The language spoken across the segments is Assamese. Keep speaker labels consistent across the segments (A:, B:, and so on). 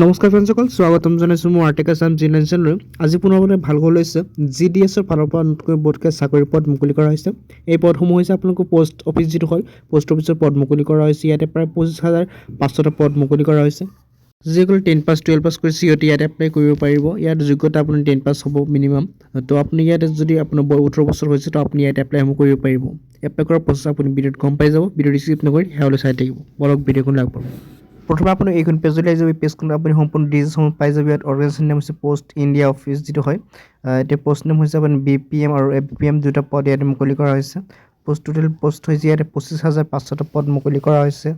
A: নমস্কাৰ ফ্ৰেণ্ডসকল, স্বাগতম জনাইছোঁ মোৰ আৰ্টিকা চাম জিলেন চেনেললৈ। আজি পুনৰবাৰ ভাল খবৰ লৈছে। GDS ফালৰ পৰা নতুনকৈ বহুতকৈ চাকৰি পদ মুকলি কৰা হৈছে। এই পদসমূহ হৈছে আপোনালোকৰ পোষ্ট অফিচ যিটো হয়, পোষ্ট অফিচৰ পদ মুকলি কৰা হৈছে। ইয়াতে প্ৰায় 25,500টা পদ মুকলি কৰা হৈছে। যিসকলে 10 পাছ 12 পাছ কৰিছে সিহঁতে ইয়াতে এপ্লাই কৰিব পাৰিব। ইয়াত যোগ্যতা আপুনি 10 পাছ হ'ব মিনিমাম। তো আপুনি ইয়াতে যদি আপোনাৰ 18 বছৰ হৈছে তো আপুনি ইয়াতে এপ্লাইসমূহ কৰিব পাৰিব। এপ্লাই কৰাৰ প্ৰচেছ আপুনি ভিডিঅ'ত গম পাই যাব। ভিডিঅ' ৰিচিভ নকৰি সেৱালৈ চাই থাকিব। বলক ভিডিঅ'খন লাগ পাব। প্ৰথমে আপুনি এইখন পেজলৈ আহিব। এই পেজখনত আপুনি সম্পূৰ্ণ ডিটেইলছসমূহ পাই যাব। ইয়াত অৰ্গেনাইজেশ্যন নেম হৈছে পোষ্ট ইণ্ডিয়া অফিচ যিটো হয়। এতিয়া পোষ্ট নেম হৈছে আপুনি BPM আৰু FPM দুটা পদ ইয়াতে মুকলি কৰা হৈছে। টোটেল পোষ্ট হৈছে ইয়াতে 25,500টা পদ মুকলি কৰা হৈছে।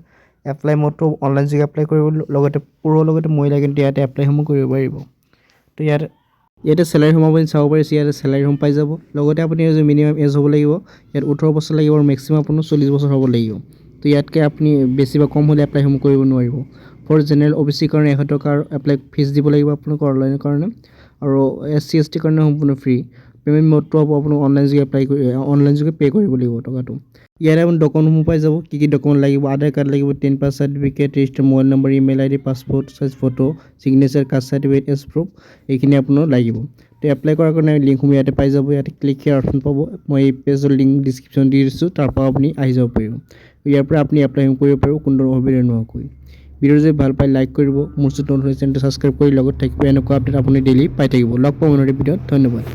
A: এপ্লাই মডটো অনলাইন যোগে এপ্লাই কৰিব, লগতে পুৰুষৰ লগতে মহিলা কিন্তু ইয়াতে এপ্লাইসমূহ কৰিব পাৰিব। তো ইয়াতে চেলাৰীসমূহ আপুনি চাব পাৰিছে। ইয়াতে চেলাৰীসমূহ পাই যাব। লগতে আপুনি মিনিমাম এজ হ'ব লাগিব। ইয়াত 18 বছৰ লাগিব আৰু মেক্সিমাম আপোনাৰ 40 বছৰ হ'ব লাগিব। তো ইয়াতকৈ আপুনি বেছি বা কম হ'লে এপ্লাইসমূহ কৰিব নোৱাৰিব। ফৰ জেনেৰেল OBC কাৰণে 100 টকাৰ এপ্লাই ফিজ দিব লাগিব আপোনালোকৰ অনলাইনৰ কাৰণে, আৰু SC ST কাৰণে সম্পূৰ্ণ ফ্ৰী। পে'মেণ্ট মডটো হ'ব আপোনাক অনলাইন যোগে পে' কৰিব লাগিব টকাটো। ইয়াতে আপুনি ডকুমেণ্টসমূহ পাই যাব। কি ডকুমেণ্ট লাগিব: আধাৰ কাৰ্ড লাগিব, 10 pass certificate, registered mobile number, email ID, passport size photo, signature, caste certificate age proof, এইখিনি আপোনাৰ লাগিব। তো এপ্লাই কৰাৰ কাৰণে লিংকসমূহ ইয়াতে পাই যাব। ইয়াতে ক্লিক হিয়াৰ অপশ্যন পাব। মই এই পেজৰ লিংক ডিছক্ৰিপশ্যন দি দিছোঁ, তাৰ পৰা আপুনি আহি যাব পাৰিব। ইয়াৰ পৰা আপুনি এপ্লাই কৰিব পাৰিব কোনো অসুবিধা নোহোৱাকৈ। ভিডিঅ' যদি ভাল পায় লাইক কৰিব, মোৰ চেনেলটো ছাবস্ক্ৰাইব কৰি লগত থাকিব। এনেকুৱা আপডেট আপুনি ডেইলি পাই থাকিব। লগ পাম ভিডিঅ'ত। ধন্যবাদ।